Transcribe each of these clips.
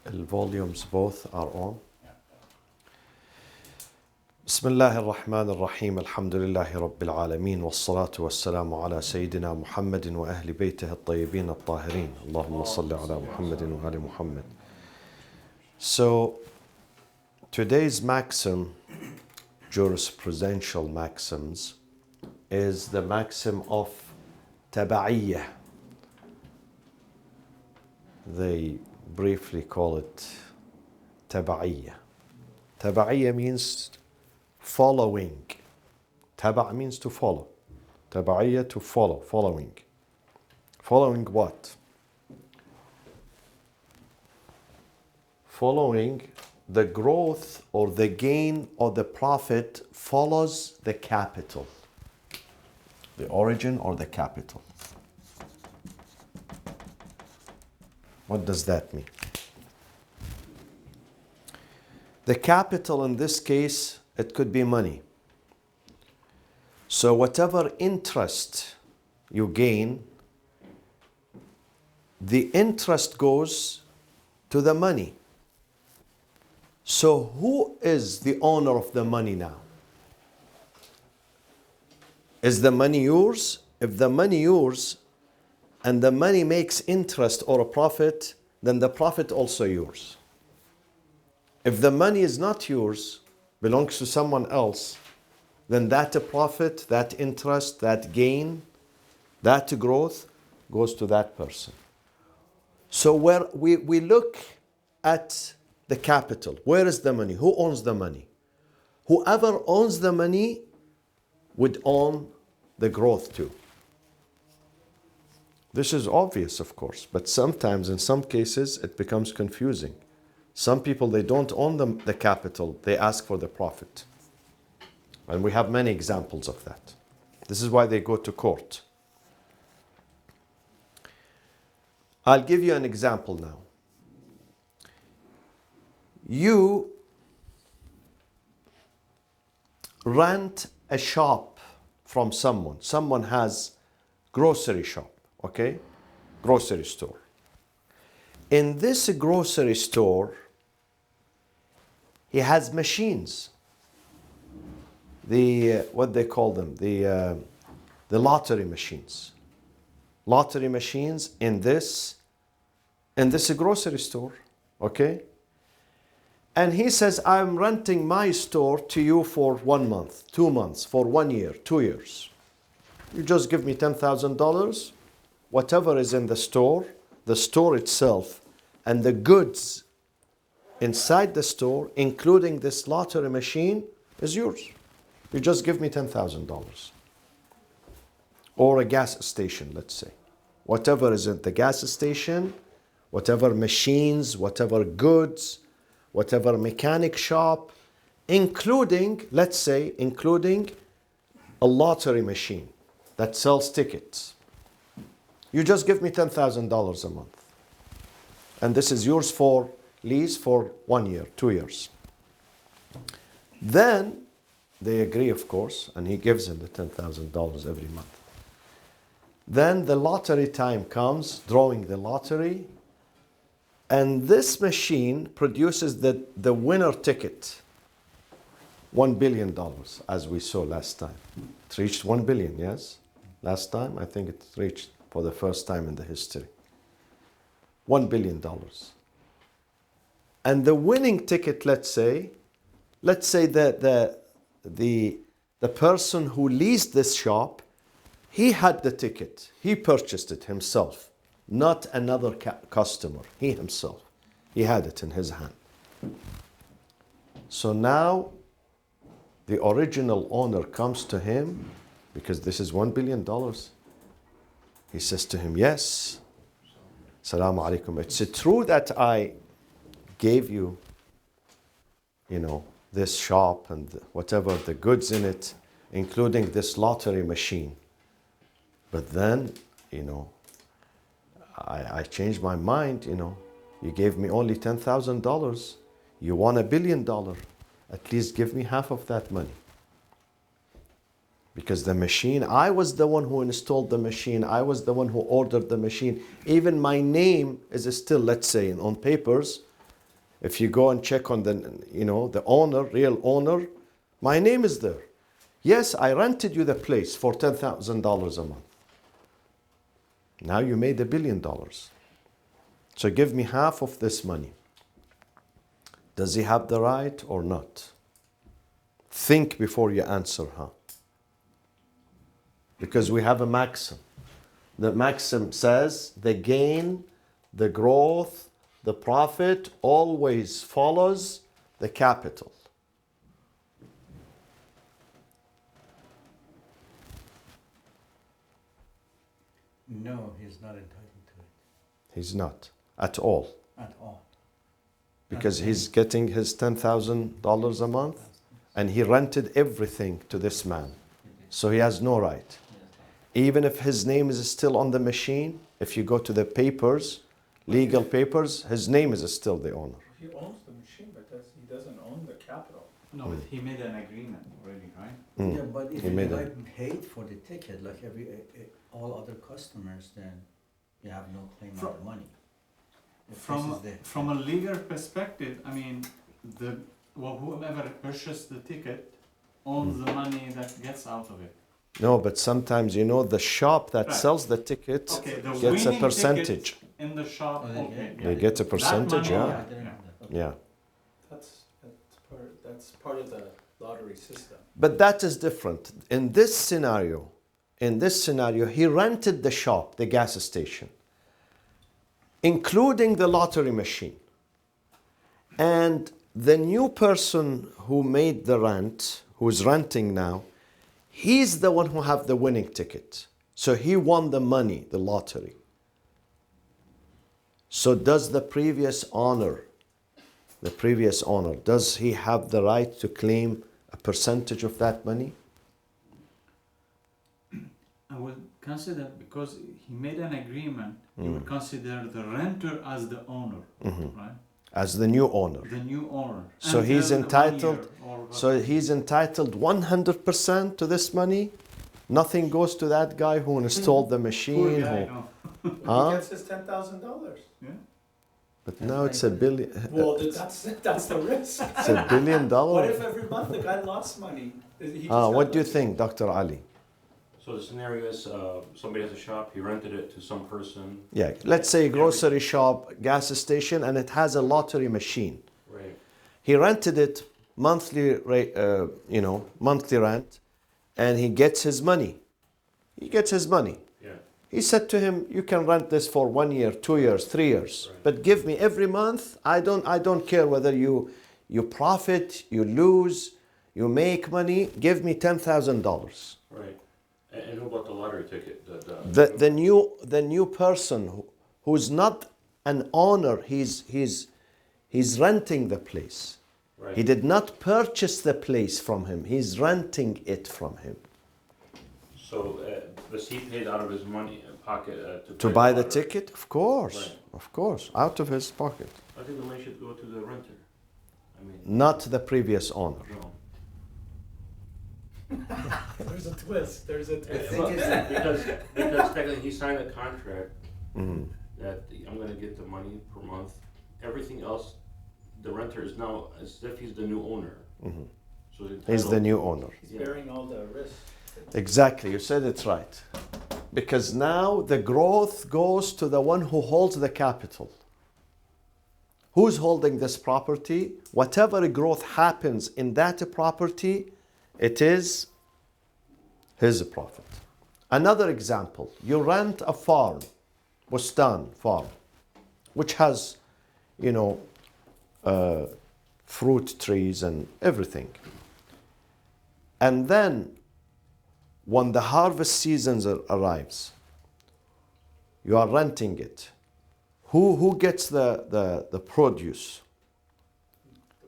الvolumes both are on. بسم الله الرحمن الرحيم الحمد لله رب العالمين والصلاة والسلام على سيدنا محمد وأهل بيته الطيبين الطاهرين اللهم صل على محمد وآل محمد. So today's maxim, jurisprudential maxims, is the maxim of taba'iyyah. They briefly call it taba'iyyah. Taba'iyyah means following. Taba' means to follow. Taba'iyyah, to follow, following. Following what? Following the growth or the gain or the profit follows the capital. The origin or the capital. What does that mean? The capital in this case, it could be money. So whatever interest you gain, the interest goes to the money. So who is the owner of the money now? Is the money yours? If the money yours and the money makes interest or a profit, then the profit also yours. If the money is not yours, belongs to someone else, then that profit, that interest, that gain, that growth goes to that person. So where we look at the capital, where is the money? Who owns the money? Whoever owns the money would own the growth too. This is obvious, of course, but sometimes in some cases it becomes confusing. Some people, they don't own the capital, they ask for the profit. And we have many examples of that. This is why they go to court. I'll give you an example now. You rent a shop from someone. Someone has grocery shop, okay? Grocery store. In this grocery store, he has machines. What they call them? The lottery machines. Lottery machines in this grocery store, okay? And he says, I'm renting my store to you for 1 month, 2 months, for 1 year, 2 years. You just give me $10,000. Whatever is in the store itself, and the goods inside the store, including this lottery machine, is yours. You just give me $10,000. Or a gas station, let's say. Whatever is at the gas station, whatever machines, whatever goods, whatever mechanic shop, including, let's say, including a lottery machine that sells tickets. You just give me $10,000 a month. And this is yours for lease for 1 year, 2 years. Then they agree, of course, and he gives him the $10,000 every month. Then the lottery time comes, drawing the lottery, and this machine produces the winner ticket, $1 billion, as we saw last time. It reached 1 billion, yes? Last time, I think it reached for the first time in the history. $1 billion. And the winning ticket, let's say that the person who leased this shop, he had the ticket. He purchased it himself, not another customer. He himself. He had it in his hand. So now the original owner comes to him, because this is $1 billion. He says to him, yes, Assalamu alaikum. It's true that I gave you, this shop and whatever the goods in it, including this lottery machine. But then, I changed my mind, You gave me only $10,000. You won $1 billion. At least give me half of that money. Because the machine, I was the one who installed the machine. I was the one who ordered the machine. Even my name is still, let's say, on papers, If you go and check on the owner, real owner, my name is there. Yes, I rented you the place for $10,000 a month. Now you made $1 billion. So give me half of this money. Does he have the right or not? Think before you answer, Because we have a maxim. The maxim says the gain, the growth, the profit always follows the capital. No, he's not entitled to it. He's not at all. At all. Because he's getting his $10,000 a month and he rented everything to this man. So he has no right. Even if his name is still on the machine, if you go to the papers, legal papers, his name is still the owner. He owns the machine, but he doesn't own the capital. No, but he made an agreement already, right? Yeah, but if He you made like paid for the ticket like all other customers, then you have no claim on the money. If this is the- From a legal perspective, I mean, whoever purchased the ticket owns the money that gets out of it. No, but sometimes, the shop that Right. sells the ticket Okay, the gets a winning percentage. ticket in the shop, Oh, they okay. get- They get a percentage, money, yeah. I didn't know that. Okay. Yeah. That's part of the lottery system. But that is different. In this scenario, he rented the shop, the gas station, including the lottery machine. And the new person who made the rent, who's renting now, he's the one who have the winning ticket. So he won the money, the lottery. So does the previous owner, does he have the right to claim a percentage of that money? I would consider, because he made an agreement, you would consider the renter as the owner, right? As the new owner. The new owner. So Until he's the 1 entitled. year or So he's entitled 100% to this money. Nothing goes to that guy who installed the Poor machine. guy, Who, no. Huh? He gets his $10,000. Yeah. but now it's $1 billion. Well, that's the risk. It's $1 billion. What if every month the guy lost money? He just What got do you lucky. think, Dr. Ali? So the scenario is somebody has a shop, he rented it to some person. Yeah, let's say a grocery shop, gas station, and it has a lottery machine. Right. He rented it monthly rent, and he gets his money. Yeah. He said to him, "You can rent this for 1 year, 2 years, 3 years, Right. but give me every month. I don't care whether you profit, you lose, you make money. Give me $10,000." Right. And who bought the lottery ticket? The new person who's not an owner, he's renting the place. Right. He did not purchase the place from him. He's renting it from him. So was he paid out of his money pocket To buy the lottery? ticket? Of course. Right. Of course. Out of his pocket. I think the money should go to the renter. I mean, Not the previous owner. no. There's a twist. There's a I twist. think it's that- because technically he signed a contract that I'm going to get the money per month. Everything else, the renter is now as if he's the new owner. So He's the new owner. He's bearing all the risk. Exactly. You said it right. Because now the growth goes to the one who holds the capital. Who's holding this property? Whatever growth happens in that property, it is his profit. Another example, you rent a farm, Bustan farm, which has, fruit trees and everything. And then, when the harvest season arrives, you are renting it. Who gets the produce?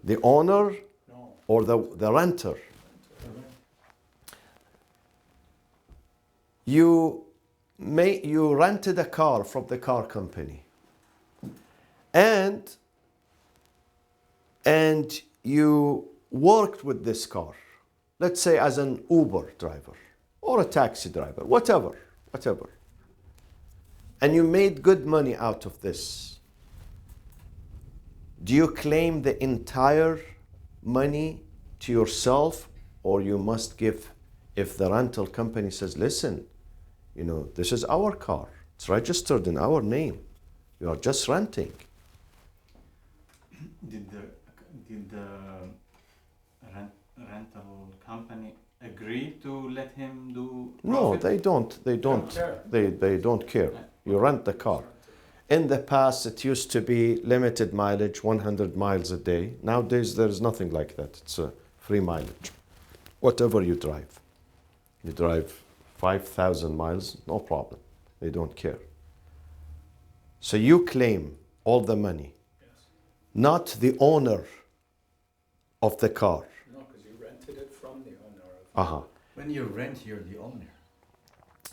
The owner No. or the renter? You rented a car from the car company, and you worked with this car, let's say as an Uber driver or a taxi driver, whatever, and you made good money out of this. Do you claim the entire money to yourself, or you must give, if the rental company says, listen, you know, this is our car, it's registered in our name, you are just renting. Did the rental company agree to let him do No, profit? they don't. They don't. care. They don't care. You rent the car. In the past, it used to be limited mileage, 100 miles a day. Nowadays, there is nothing like that. It's a free mileage. Whatever you drive. You drive 5,000 miles, no problem. They don't care. So you claim all the money, Yes. not the owner of the car. No, because you rented it from the owner of. Uh-huh. When you rent, you're the owner.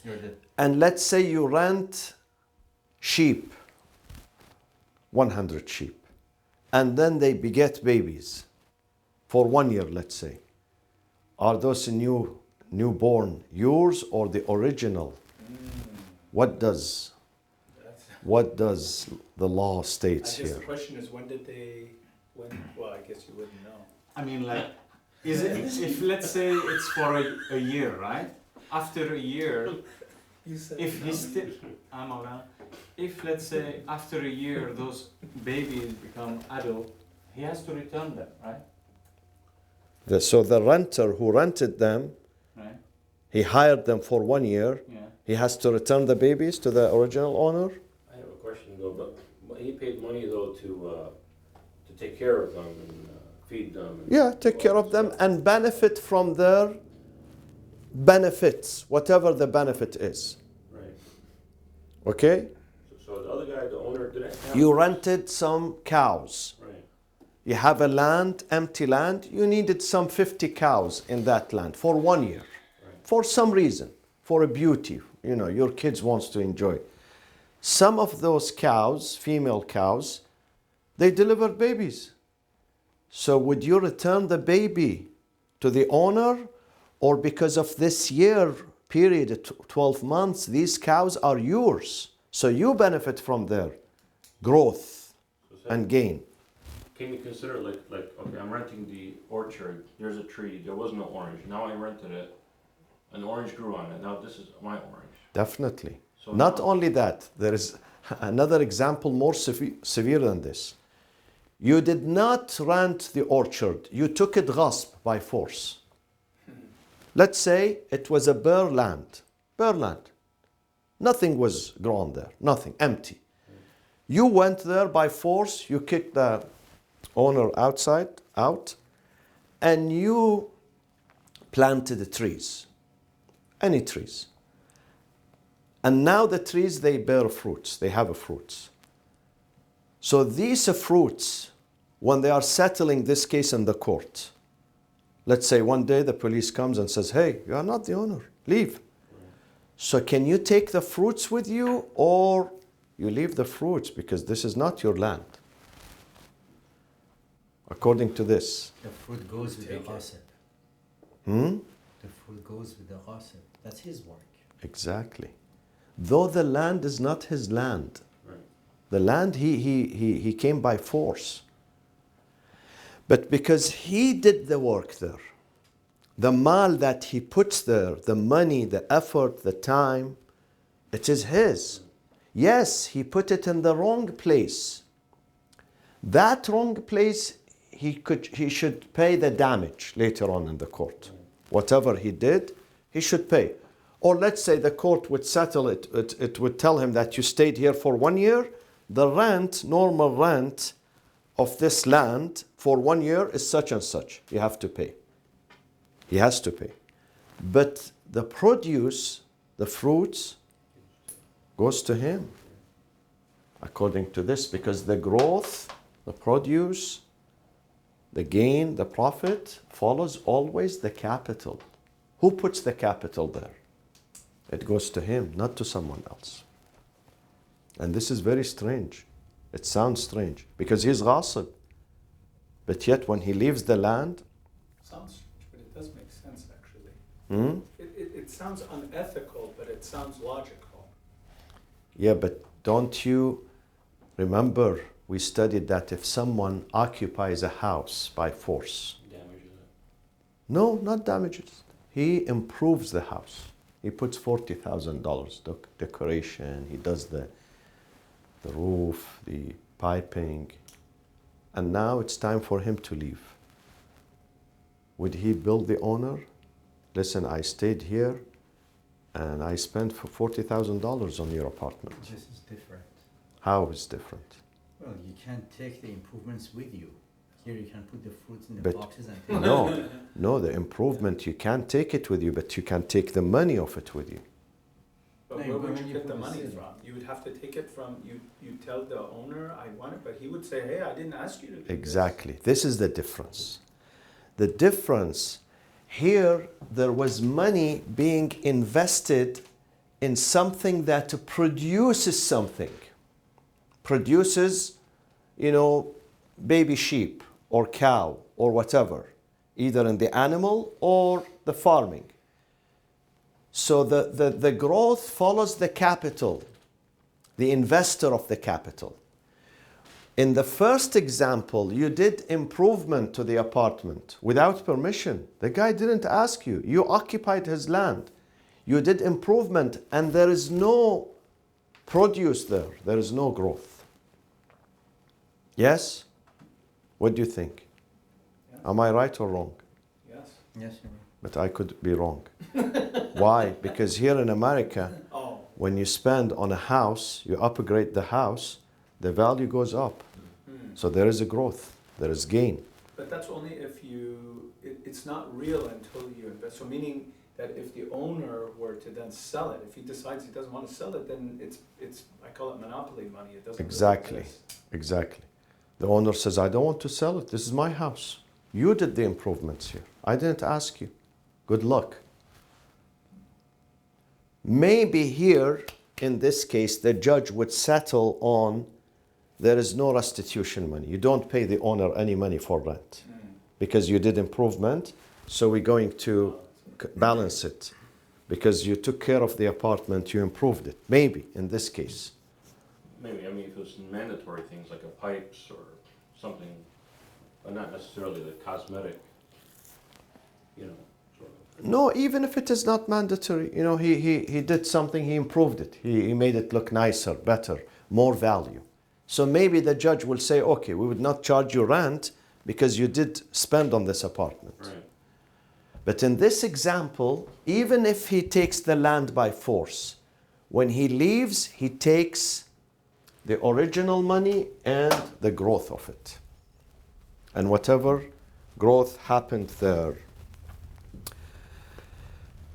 You're the, And let's say you rent sheep, 100 sheep, and then they beget babies for 1 year, let's say. Are those newborn yours or the original? What does the law I states guess the here? question is, when, well, I guess you wouldn't know. I mean, like, is it, if let's say it's for a year, right? After a year, You said if he's still, I'm around, if let's say after a year those babies become adult, he has to return them, right? So the renter who rented them, Right? he hired them for 1 year. Yeah. He has to return the babies to the original owner? I have a question though, but he paid money though to take care of them and feed them. And Yeah, take care of them and benefit from their benefits, whatever the benefit is. Right. Okay? So the other guy, the owner, didn't have. You rented some cows. Right. You have a land, empty land. You needed some 50 cows in that land for 1 year. Right. For some reason, for a beauty, you know, your kids wants to enjoy. Some of those cows, female cows, they deliver babies. So would you return the baby to the owner, or because of this year period, 12 months, these cows are yours? So you benefit from their growth So say, and gain. can you consider like okay, I'm renting the orchard. There's a tree. There was no orange. Now I rented it. An orange grew on it. Now this is my orange. Definitely. So Not now- only that, there is another example more severe than this. You did not rent the orchard, you took it ghasb by force. Let's say it was a bare land. Nothing was grown there, nothing, empty. You went there by force, you kicked the owner out, and you planted the trees, any trees. And now the trees, they bear fruits, they have fruits. So these fruits, when they are settling this case in the court, let's say one day the police comes and says, hey, you are not the owner, leave. So can you take the fruits with you, or you leave the fruits because this is not your land? According to this. the fruit goes with the Take it. gossip. Hmm? The fruit goes with the gossip. That's his work. Exactly. Though the land is not his land. Right. The land, he came by force. But because he did the work there, the mal that he puts there, the money, the effort, the time, it is his. Yes, he put it in the wrong place. That wrong place, he should pay the damage later on in the court. Whatever he did, he should pay. Or let's say the court would settle it, it would tell him that you stayed here for 1 year. The rent, normal rent of this land for 1 year is such and such. You have to pay. He has to pay. But the produce, the fruits, goes to him. According to this, because the growth, the produce, the gain, the profit follows always the capital. Who puts the capital there? It goes to him, not to someone else. And this is very strange. It sounds strange because he's ghasib. But yet when he leaves the land, Sounds strange, but it does make sense actually. hmm? It sounds unethical, but it sounds logical. Yeah, but don't you remember we studied that if someone occupies a house by force, Damages it. no, not damages, he improves the house. He puts $40,000 decoration, he does the roof, the piping, and now it's time for him to leave. Would he bill the owner? Listen, I stayed here and I spent $40,000 on your apartment. This is different. How is different? Well, you can't take the improvements with you. Here you can put the fruits in the But boxes and take No, the improvement, you can't take it with you, but you can take the money of it with you. But No, where but would when you you get the put the money seal- from? You would have to take it from, you tell the owner, I want it, but he would say, hey, I didn't ask you to do this. Exactly. This is the difference. The difference here, there was money being invested in something that produces something. Produces, baby sheep or cow or whatever, either in the animal or the farming. So the growth follows the capital, the investor of the capital. In the first example, you did improvement to the apartment without permission. The guy didn't ask you. You occupied his land. You did improvement and there is no produce there. There is no growth. Yes? What do you think? Yeah. Am I right or wrong? Yes. Yes, you're right. But I could be wrong. Why? Because here in America, Oh, when you spend on a house, you upgrade the house, the value goes up. So there is a growth, there is gain. but that's only if it's not real until you invest. So meaning that if the owner were to then sell it, if he decides he doesn't want to sell it, then it's I call it monopoly money. It doesn't really Exactly. exist. Exactly. The owner says, I don't want to sell it. This is my house. You did the improvements here. I didn't ask you. Good luck. Maybe here, in this case, the judge would settle on there is no restitution money. You don't pay the owner any money for rent because you did improvement. So we're going to balance it because you took care of the apartment, you improved it. Maybe in this case. Maybe, I mean, if it was mandatory things like a pipes or something, but not necessarily the cosmetic, sort of. No, even if it is not mandatory, he did something, he improved it. He made it look nicer, better, more value. So maybe the judge will say, okay, we would not charge you rent because you did spend on this apartment. Right. But in this example, even if he takes the land by force, when he leaves, he takes the original money and the growth of it. And whatever growth happened there.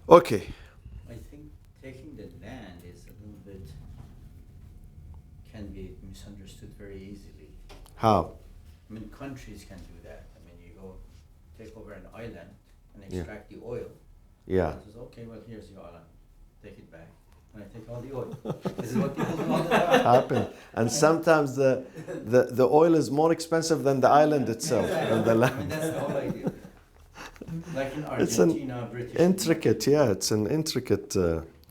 Okay. I think taking the land is a little bit, can be misunderstood very easily. How? I mean, countries can do that. I mean, you go take over an island and Yeah. extract the oil. Yeah. And says, okay, well, here's your island. Take it back. And I take all the oil. This is what people do all the time. Happen. And sometimes the oil is more expensive than the island itself, than the I mean, land. that's the whole idea. Like in It's an Argentina, British. Intricate, yeah, it's an intricate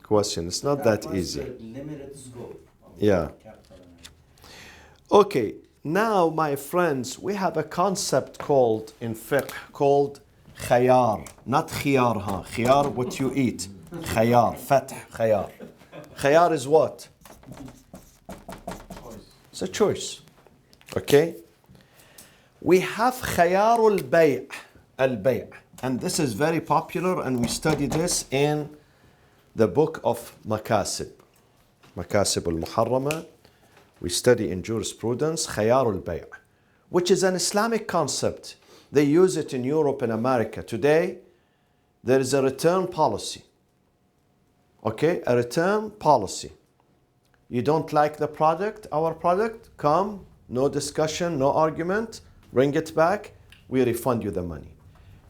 question. It's not that was easy. the limited scope of Yeah. capital and- Okay, now my friends, we have a concept called in fiqh called khayar, not khiyar, huh? Khiyar, what you eat. Khayar, fath, khayar. Khayar is what? It's a choice. Okay? We have khayar al-bay', and this is very popular, and we study this in the book of Makasib al-Muharrama. We study in jurisprudence khayar al-bay', which is an Islamic concept. They use it in Europe and America. Today, there is a return policy. Okay, a return policy. You don't like the product, our product, come, no discussion, no argument, bring it back, we refund you the money.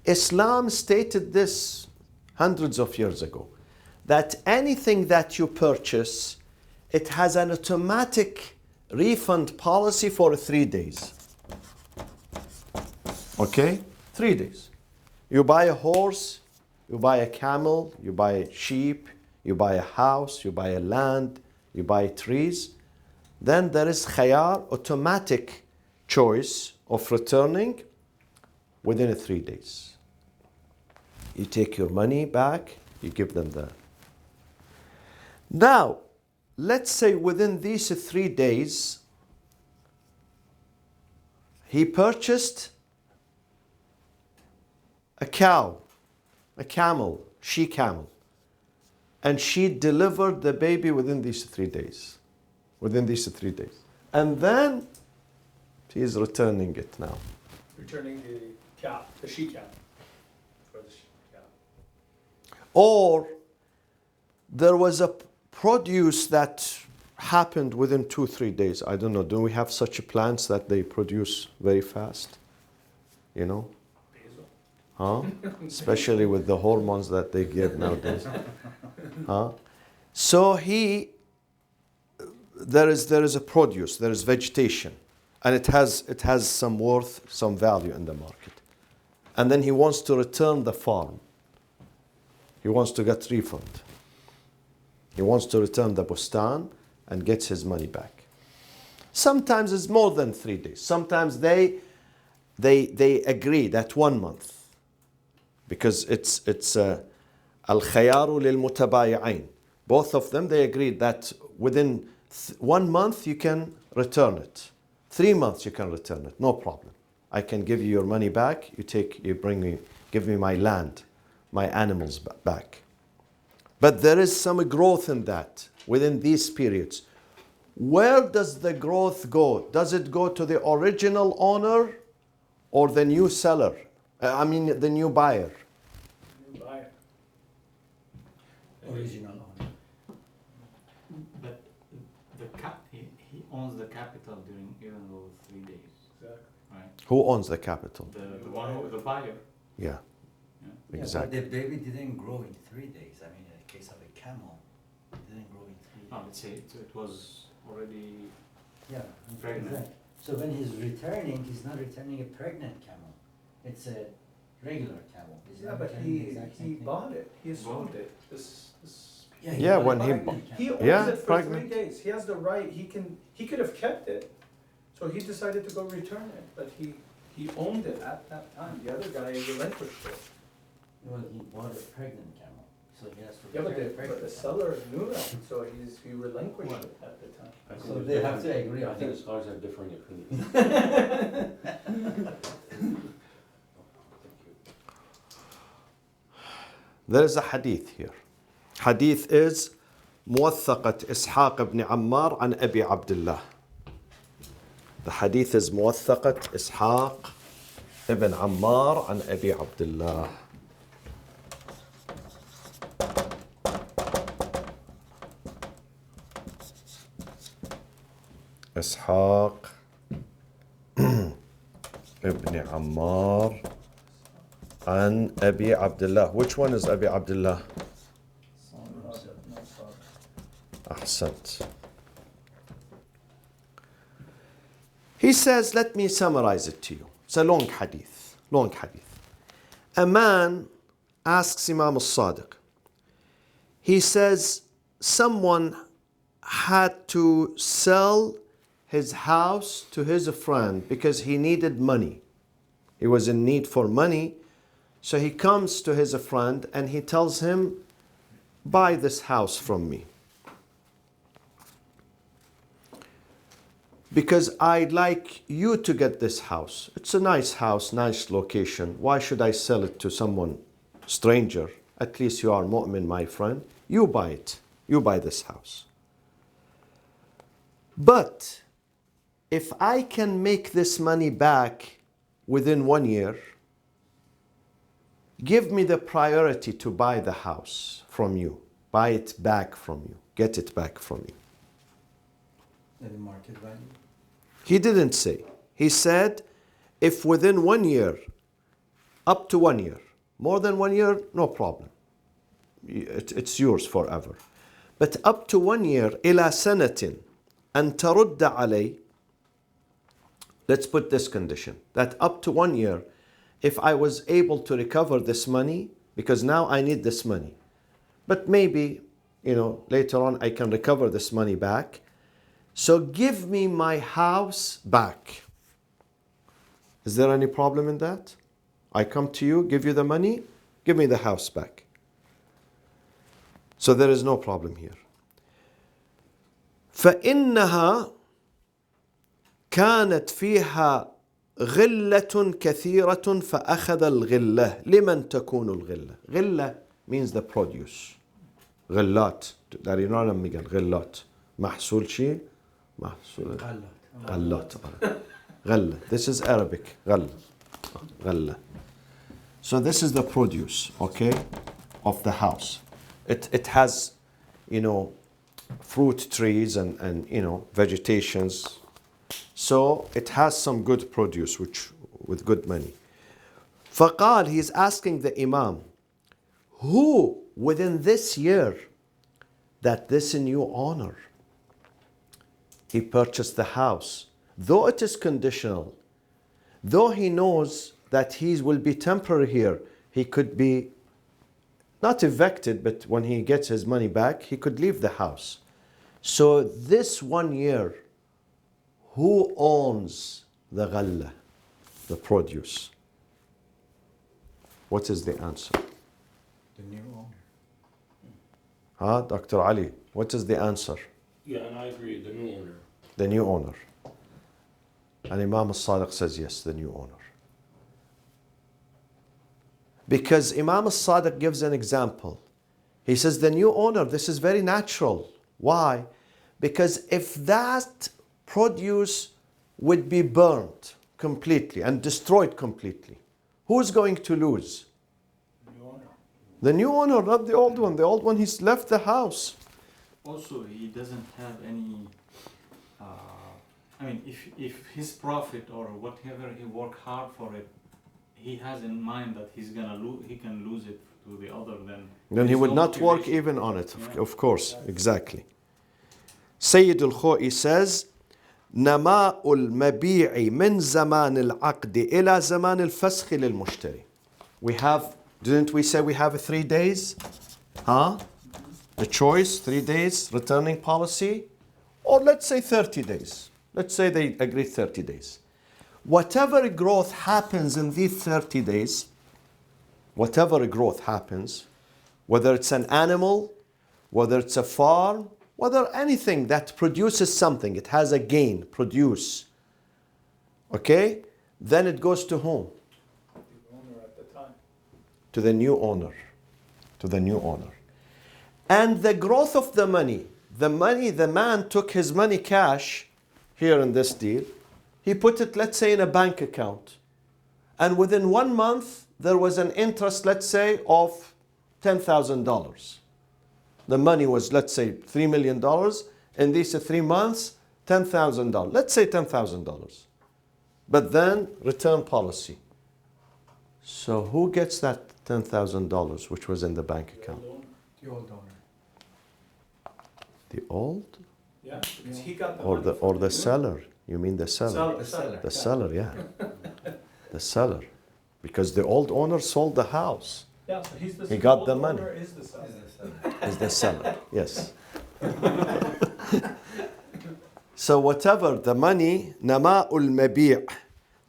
Islam stated this hundreds of years ago, that anything that you purchase, it has an automatic refund policy for 3 days. Okay? 3 days. You buy a horse, you buy a camel, you buy a sheep, you buy a house, you buy a land, you buy trees. then there is khayar, automatic choice of returning within 3 days. You take your money back, you give them the... Now, let's say within these 3 days, he purchased a cow, a camel, she-camel, and she delivered the baby within these 3 days. Within these 3 days. And then he is returning it now. Returning the cow, the she-cow. For the she-cow. Or there was a produce that happened within 2-3 days. I don't know. Do we have such plants that they produce very fast? You know? Basil. Huh? Especially with the hormones that they give nowadays. Huh? So there is a produce, there is vegetation, and it has some worth, some value in the market. And then he wants to return the farm. He wants to get refund. He wants to return the bustan and gets his money back. Sometimes it's more than 3 days. Sometimes they agree that 1 month, because it's al-khayaru lil-mutabayi'ain. Both of them, they agreed that within 1 month you can return it. 3 months you can return it, no problem. I can give you your money back. Give me my land, my animals back. But there is some growth in that within these periods. Where does the growth go? Does it go to the original owner or the new seller? The new buyer. New buyer. Original owner. But he owns the capital during even those 3 days, Exactly. right? Who owns the capital? The buyer. Yeah, Yeah, exactly. but the baby didn't grow in 3 days. I mean, in the case of a camel, it didn't grow in 3 days. No, let's say it was already Yeah, Pregnant. exactly. So when he's returning, he's not returning a pregnant camel. It's a regular camel. He's Yeah, not but returning the exact same he thing. bought it, he assumed it, this. Yeah, bought a when he pregnant He camel. owns Yeah, it for pregnant. 3 days, he has the right, he could have kept it, so he decided to go return it, but he owned it at that time, the other guy relinquished it. Well, he bought a pregnant camel, so he has to Yeah, return a but pregnant the camel. seller knew that, so he relinquished it at the time. I think So there's they have to different- agree I on think that. the scholars have differing opinions. There is a hadith here. Hadith is موثقة إسحاق بن عمار عن أبي عبد الله. The hadith is موثقة إسحاق ابن عمار عن أبي عبد الله. إسحاق ابن عمار عن أبي عبد الله. Which one is أبي عبد الله? أحسنت. He says, let me summarize it to you. It's a long hadith. Long hadith. A man asks Imam al-Sadiq. He says, someone had to sell his house to his friend because he needed money. He was in need for money. So he comes to his friend and he tells him, buy this house from me, because I'd like you to get this house. It's a nice house, nice location. Why should I sell it to someone stranger? At least you are mu'min, my friend. You buy it. You buy this house. But if I can make this money back within 1 year, give me the priority to buy the house from you. Buy it back from you. Get it back from you. The market value. He didn't say. He said, if within 1 year, up to 1 year, more than 1 year, no problem. It's yours forever. But up to 1 year, إلى سنة أن ترد علي. Let's put this condition, that up to 1 year, if I was able to recover this money, because now I need this money, but maybe, later on I can recover this money back, So give me my house back. Is there any problem in that? I come to you, give you the money, give me the house back. So there is no problem here. فإنها كانت فيها غلة كثيرة فأخذ الغلة. لمن تكون الغلة؟ غلة means the produce. غلات. در ایران هم میگن غلات. محصول چی؟ محصول غلات. غلة. This is Arabic. غلة. غلة. So this is the produce, okay, of the house. It has, you know, fruit trees and you know, vegetations. So it has some good produce, which with good money. فقال, he is asking the Imam, who within this year that this new owner, he purchased the house, though it is conditional, though he knows that he will be temporary here, he could be not evicted, but when he gets his money back, he could leave the house. So this 1 year, who owns the ghalla, the produce? What is the answer? The new owner. Huh, Dr. Ali, what is the answer? Yeah, and I agree, the new owner. The new owner. And Imam al-Sadiq says yes, the new owner. Because Imam al-Sadiq gives an example. He says the new owner, this is very natural. Why? Because if that produce would be burnt completely and destroyed completely, who's going to lose? New owner. The new owner, not the old one. The old one, he's left the house. Also, he doesn't have any. I mean, if his profit or whatever he worked hard for it, he has in mind that he's gonna he can lose it to the other. Then he there's would no not work motivation. even on it, Yeah. of course, exactly. Sayyid al-Khoi says, نماء المبيع من زمان العقد إلى زمان الفسخ للمشتري. We have, didn't we say we have 3 days? Huh? The choice, 3 days, returning policy, or let's say 30 days. Let's say they agree 30 days. Whatever growth happens in these 30 days, whatever growth happens, whether it's an animal, whether it's a farm, whether anything that produces something, it has a gain, produce, okay? Then it goes to whom? The owner at the time. To the new owner. To the new owner. And the growth of the money, the man took his money cash here in this deal. He put it, let's say, in a bank account. And within 1 month, there was an interest, let's say, of $10,000. The money was, let's say, $3 million. In these 3 months, $10,000. Let's say $10,000. But then, return policy. So who gets that $10,000 which was in the bank account? The old owner. The old? Yeah, because he got the Or money the, from or the new- seller? You mean the seller? The seller. The seller, yeah. The seller. Because the old owner sold the house. Yeah, so he's the. He got old the money. owner is the seller. Is the seller, yes. So whatever the money, نماء المبيع,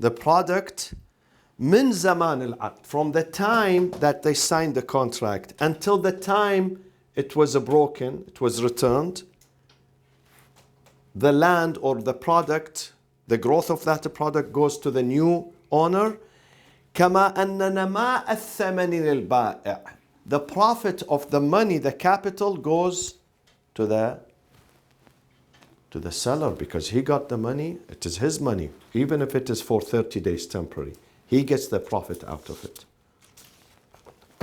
the product, من زمان العقد, from the time that they signed the contract until the time it was broken, it was returned, the land or the product, the growth of that product goes to the new owner. كما أن نماء الثمن للبائع, the profit of the money, the capital, goes to the seller because he got the money. It is his money, even if it is for 30 days temporary. He gets the profit out of it.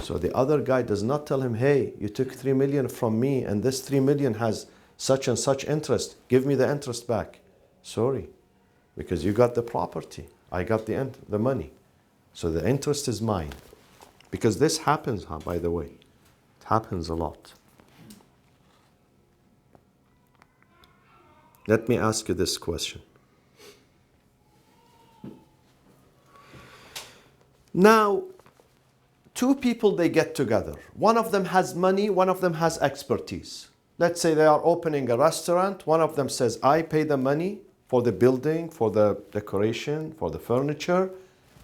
So the other guy does not tell him, hey, you took 3 million from me and this 3 million has such and such interest. Give me the interest back. Sorry, because you got the property. I got the money. So the interest is mine. Because this happens, by the way. It happens a lot. Let me ask you this question. Now, 2 people, they get together. One of them has money, one of them has expertise. let's say they are opening a restaurant. One of them says, I pay the money for the building, for the decoration, for the furniture,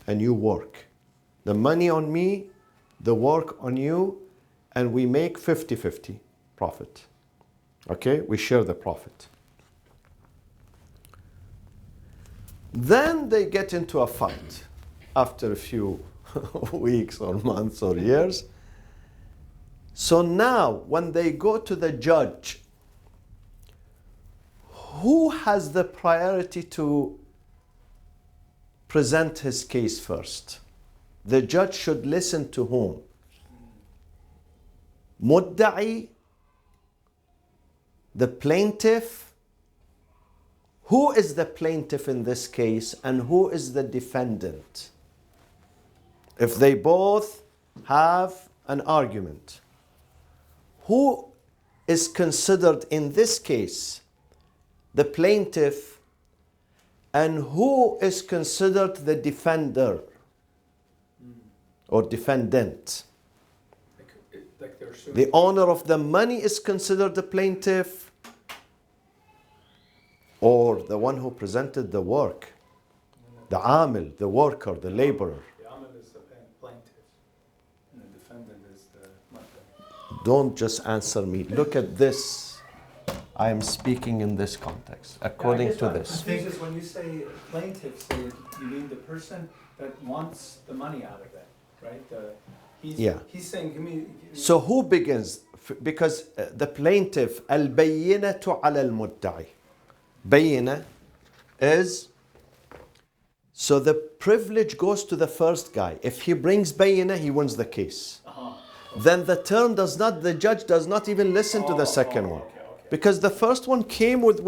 and you work. The money on me, the work on you, and we make 50-50 profit. Okay, we share the profit. Then they get into a fight after a few weeks or months or years. So now, when they go to the judge, who has the priority to present his case first? The judge should listen to whom? Mudda'i, the plaintiff. Who is the plaintiff in this case and who is the defendant? If they both have an argument, who is considered in this case the plaintiff and who is considered the defender or defendant? Like they're suing. The owner of the money is considered the plaintiff, or the one who presented the work, the amil, the worker, the laborer. The Ahmed is the plaintiff, and the defendant is the mudda'i. Don't just answer me. Look at this. I am speaking in this context, according to this. The thing is, when you say plaintiff, so you mean the person that wants the money out of it, right? He's saying, give me. So who begins? Because the plaintiff, al-bayyinatu ala al-mudda'i. Bayyina is, so the privilege goes to the first guy. If he brings bayyina, he wins the case. Then the judge does not even listen to the second one. Because the first one came with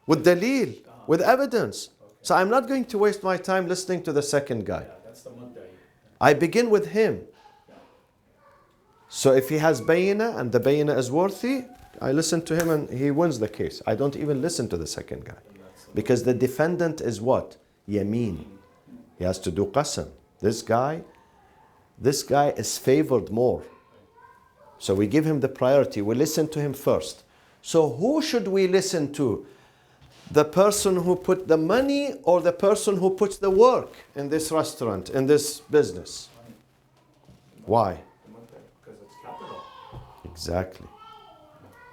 dalil, with evidence. So I'm not going to waste my time listening to the second guy. Yeah, that's the mudda'i. I begin with him. So if he has bayina and the bayina is worthy, I listen to him and he wins the case. I don't even listen to the second guy. Because the defendant is what? Yameen. He has to do qasam. This guy is favored more. So we give him the priority. We listen to him first. So who should we listen to? The person who put the money or the person who puts the work in this restaurant, in this business? Why? Because it's capital. Exactly.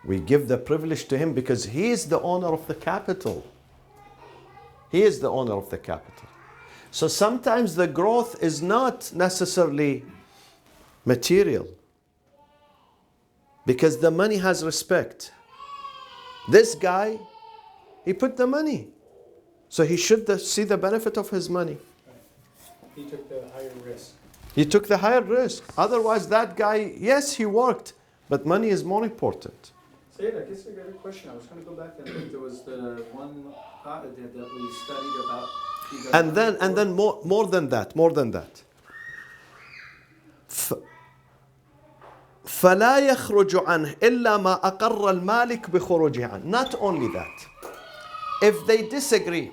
We give the privilege to him because he is the owner of the capital. He is the owner of the capital. So sometimes the growth is not necessarily material because the money has respect. This guy, he put the money. So he should see the benefit of his money. He took the higher risk. He took the higher risk. Otherwise, that guy, yes, he worked, but money is more important. Sayyid, I guess I got a question. I was going to go back and think there was the one qa'ida that we studied about. And then more than that. فلا يخرج عنه إلا ما أقر المالك بخروجه عنه. Not only that. If they disagree,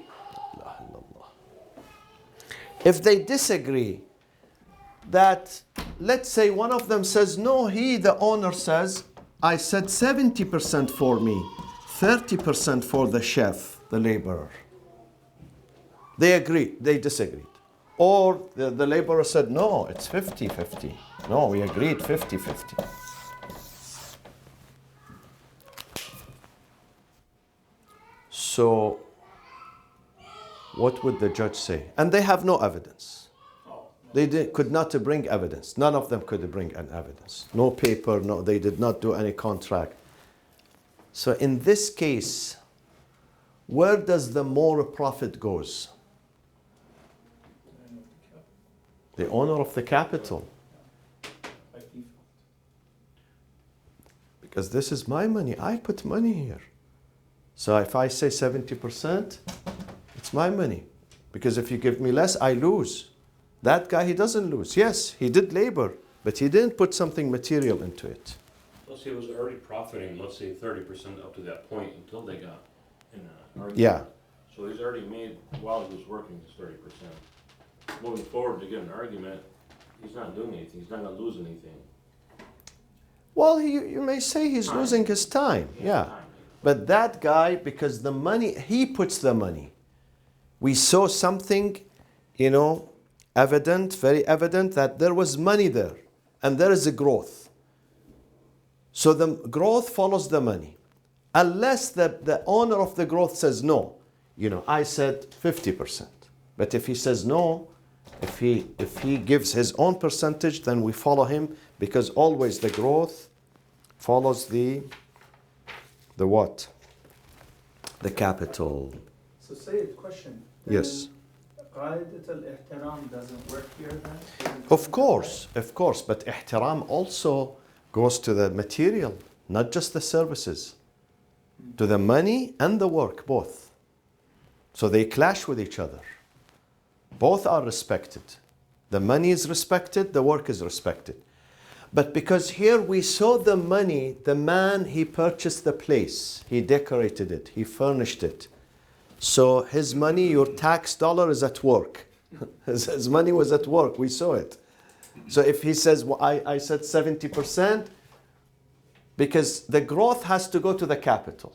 that, let's say one of them says, no, the owner says, I said 70% for me, 30% for the chef, the laborer. They agreed, they disagreed. Or the laborer said, no, it's 50-50. No, we agreed 50-50. So, what would the judge say? And they have no evidence. They could not bring evidence. None of them could bring an evidence. No paper, they did not do any contract. So in this case, where does the more profit goes? The owner of the capital. Because this is my money. I put money here. So if I say 70%, it's my money. Because if you give me less, I lose. That guy, he doesn't lose. Yes, he did labor, but he didn't put something material into it. Plus he was already profiting, let's say 30% up to that point until they got in an argument. Yeah. So he's already made, while he was working, his 30%. Moving forward to get an argument, he's not doing anything. He's not going to lose anything. Well, you may say he's Time. losing his time. Yeah. Time. But that guy, because the money, he puts the money. We saw something, evident, very evident, that there was money there. And there is a growth. So the growth follows the money. Unless the owner of the growth says no. I said 50%. But if he says no, if he gives his own percentage, then we follow him, because always the growth follows the what? The capital. So say a question. Yes. قاعدة الاحترام doesn't work here then? Of course. But ihtiram also goes to the material, not just the services. To the money and the work, both. So they clash with each other. Both are respected. The money is respected, the work is respected. But because here we saw the money, the man, he purchased the place, he decorated it, he furnished it. So his money, your tax dollar is at work. His money was at work, we saw it. So if he says, well, I said 70%, because the growth has to go to the capital.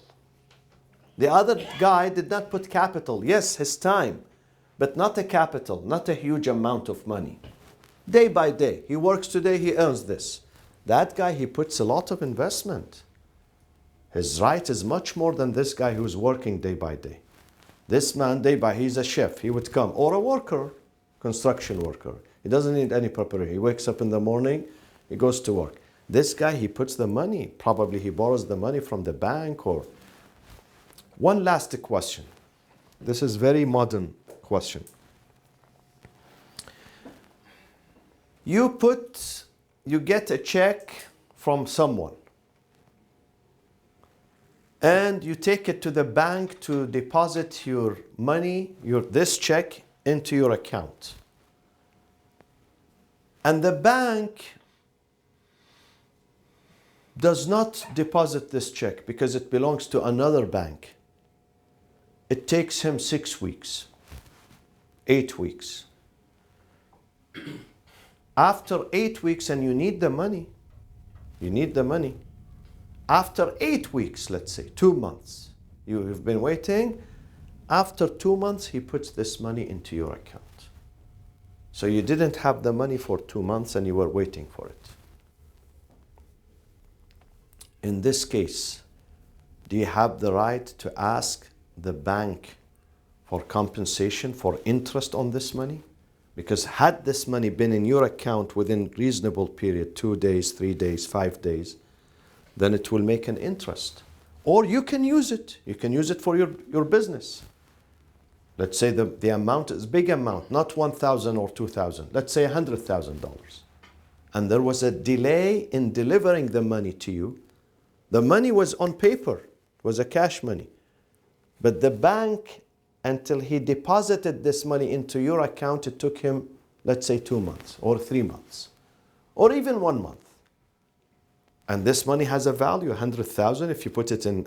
The other guy did not put capital. Yes, his time, but not a capital, not a huge amount of money. Day by day, he works today, he earns this. That guy, he puts a lot of investment. His right is much more than this guy who's working day by day. This man, he's a chef, he would come, or a worker, construction worker. He doesn't need any preparation. He wakes up in the morning, he goes to work. This guy, he puts the money. Probably he borrows the money from the bank or... One last question. This is very modern question. You get a check from someone and you take it to the bank to deposit your money, this check, into your account. And the bank does not deposit this check because it belongs to another bank. It takes him 6 weeks, 8 weeks. After 8 weeks, and you need the money, after 8 weeks, let's say 2 months, you've been waiting, after 2 months, he puts this money into your account. So you didn't have the money for 2 months and you were waiting for it. In this case, do you have the right to ask the bank for compensation for interest on this money? Because had this money been in your account within reasonable period, 2 days, 3 days, 5 days, then it will make an interest. Or you can use it. You can use it for your business. Let's say the amount is big amount, not $1,000 or $2,000. Let's say $100,000. And there was a delay in delivering the money to you. The money was on paper, it was a cash money. But the bank, until he deposited this money into your account, it took him, let's say 2 months or 3 months or even 1 month. And this money has a value, 100,000. If you put it in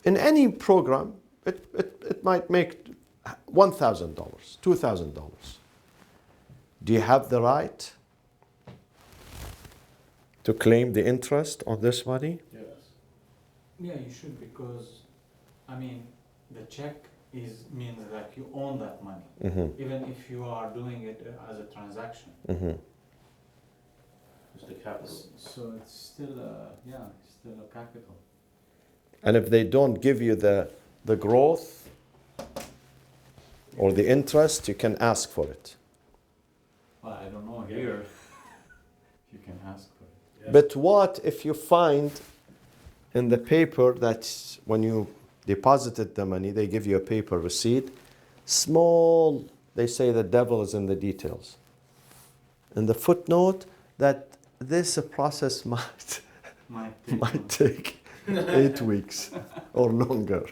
any program, it might make $1,000, $2,000. Do you have the right to claim the interest on this money? Yes. Yeah, you should, because, the check means that you own that money, even if you are doing it as a transaction. It's the capital. So it's still a capital. And if they don't give you the growth or the interest, you can ask for it. Well, I don't know here. You can ask for it. But what if you find in the paper that when you deposited the money, they give you a paper receipt, small, they say the devil is in the details. In the footnote, that this process might take 8 weeks or longer.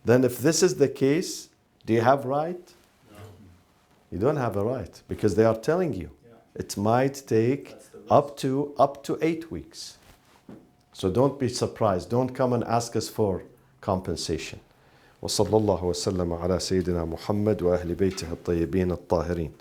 Then if this is the case, do you have right? No. You don't have a right, because they are telling you it might take up to 8 weeks. So don't be surprised. Don't come and ask us for compensation. وصلى الله وسلم على سيدنا محمد وأهل بيته الطيبين الطاهرين.